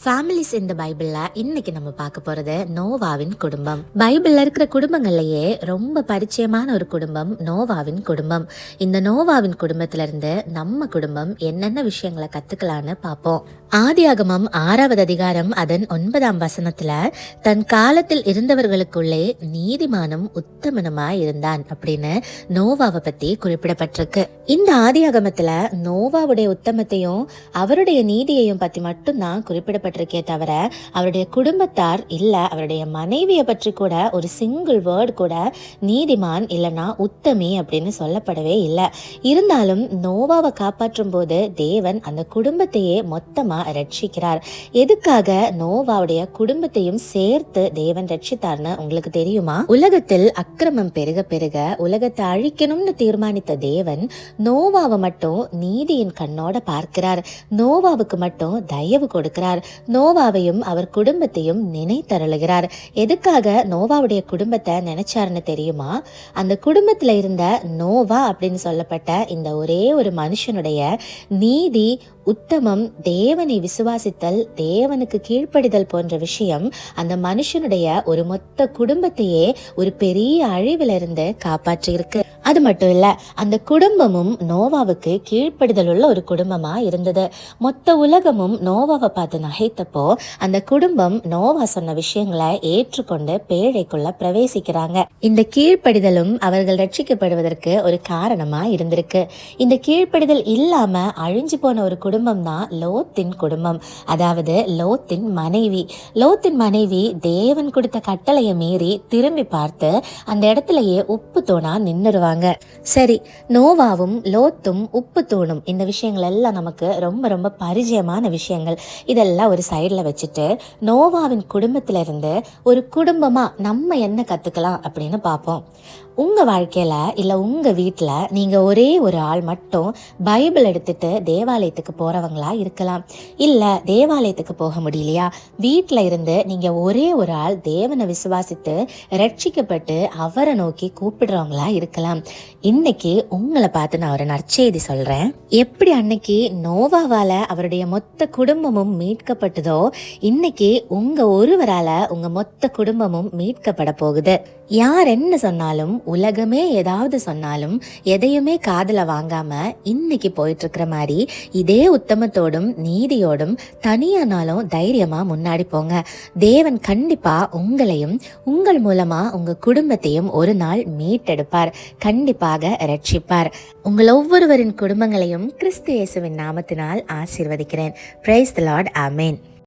Families இந்த பைபிள்ல இன்னைக்கு நம்ம பார்க்க போறது நோவாவின் குடும்பம். பைபிள்ல இருக்கிற குடும்பங்கள்லயே ரொம்ப பரிச்சயமான ஒரு குடும்பம் நோவாவின் குடும்பம். இந்த நோவாவின் குடும்பத்துல இருந்து நம்ம குடும்பம் என்னென்ன விஷயங்களை கத்துக்கலான்னு பார்ப்போம். ஆதியாகமம் 6வது அதிகாரம் அதன் 9ஆம் வசனத்துல தன் காலத்தில் இருந்தவர்களுக்குள்ளே நீதிமானும் உத்தமனுமாய் இருந்தான் அப்படின்னு நோவாவை பத்தி குறிப்பிடப்பட்டிருக்கு. இந்த ஆதியாகமத்துல நோவாவுடைய உத்தமத்தையும் அவருடைய நீதியையும் பத்தி மட்டும்தான் குறிப்பிடப்பட்டிருக்கே தவிர அவருடைய குடும்பத்தார் இல்ல அவருடைய மனைவியை பற்றி கூட ஒரு சிங்கிள் வேர்டு கூட நீதிமான் இல்லைன்னா உத்தமி அப்படின்னு சொல்லப்படவே இல்லை. இருந்தாலும் நோவாவை காப்பாற்றும் போது தேவன் அந்த குடும்பத்தையே மொத்தமா ரட்சிக்கிறார். எதுக்காக நோவாவுடைய குடும்பத்தையும் சேர்த்து தேவன் ரட்சித்தார்னு உங்களுக்கு தெரியுமா? உலகத்தில் அக்கிரமம் பெருக பெருக உலகத்தை அழிக்கணும்னு தீர்மானித்த தேவன் நோவாவை மட்டும் நீதியின் கண்ணோட பார்க்கிறார். நோவாவுக்கு மட்டும் தயவு கொடுக்கிறார். நோவாவையும் அவர் குடும்பத்தையும் நினைத்தருளுகிறார். எதுக்காக நோவாவுடைய குடும்பத்தை நினைச்சாருன்னு தெரியுமா? அந்த குடும்பத்துல இருந்த நோவா அப்படின்னு சொல்லப்பட்ட இந்த ஒரே ஒரு மனுஷனுடைய நீதி, உத்தமம், தேவனை விசுவாசித்தல், தேவனுக்கு கீழ்ப்படிதல் போன்ற விஷயம் அந்த மனுஷனுடைய ஒரு மொத்த குடும்பத்தையே ஒரு பெரிய அழிவிலிருந்து காப்பாற்றி இருக்கு. அது மட்டும் இல்ல, அந்த குடும்பமும் நோவாவுக்கு கீழ்ப்படிதல் உள்ள ஒரு குடும்பமா இருந்தது. மொத்த உலகமும் நோவாவை பார்த்து நகைத்தப்போ அந்த குடும்பம் நோவா சொன்ன விஷயங்களை ஏற்றுக்கொண்டு பேழைக்குள்ள பிரவேசிக்கிறாங்க. இந்த கீழ்ப்படிதலும் அவர்கள் ரட்சிக்கப்படுவதற்கு ஒரு காரணமா இருந்திருக்கு. இந்த கீழ்ப்படிதல் இல்லாம அழிஞ்சு போன ஒரு குடும்பம் தான் லோத்தின் குடும்பம். அதாவது லோத்தின் மனைவி. லோத்தின் மனைவி தேவன் கொடுத்த கட்டளையை மீறி திரும்பி பார்த்து அந்த இடத்துலயே உப்பு தூணா நின்னுருவாங்க. சரி, நோவாவும் லோத்தும் உப்பு தூணும் இந்த விஷயங்கள் எல்லாம் நமக்கு ரொம்ப ரொம்ப பரிச்சயமான விஷயங்கள். இதெல்லாம் ஒரு சைட்ல வச்சுட்டு நோவாவின் குடும்பத்துல இருந்து ஒரு குடும்பமா நம்ம என்ன கத்துக்கலாம் அப்படின்னு பார்ப்போம். உங்க வாழ்க்கையில இல்ல உங்க வீட்டுல நீங்க ஒரே ஒரு ஆள் மட்டும் பைபிள் எடுத்துட்டு தேவாலயத்துக்கு போறவங்களா இருக்கலாம். இல்ல தேவாலயத்துக்கு போக முடியலையா, வீட்டுல இருந்து நீங்க ஒரே ஒரு ஆள் தேவனை விசுவாசித்து ரட்சிக்கப்பட்டு அவரை நோக்கி கூப்பிடுறவங்களா இருக்கலாம். இன்னைக்கு உங்களை பார்த்து நான் ஒரு நற்செய்தி சொல்றேன். எப்படி அன்னைக்கு நோவாவால அவருடைய மொத்த குடும்பமும் மீட்கப்பட்டதோ, இன்னைக்கு உங்க ஒருவரால உங்க மொத்த குடும்பமும் மீட்கப்பட போகுது. யார் என்ன சொன்னாலும், உலகமே ஏதாவது சொன்னாலும் எதையுமே காதுல வாங்காம இன்னைக்கு போயிட்டு இருக்கிற மாதிரி இதே உத்தமத்தோடும் நீதியோடும் தனியானாலும் தைரியமா முன்னாடி போங்க. தேவன் கண்டிப்பா உங்களையும் உங்கள் மூலமா உங்க குடும்பத்தையும் ஒரு நாள் மீட்டெடுப்பார். கண்டிப்பாக ரட்சிப்பார். உங்கள் ஒவ்வொருவரின் குடும்பங்களையும் கிறிஸ்து இயேசுவின் நாமத்தினால் ஆசீர்வதிக்கிறேன். Praise the Lord. ஆமென்.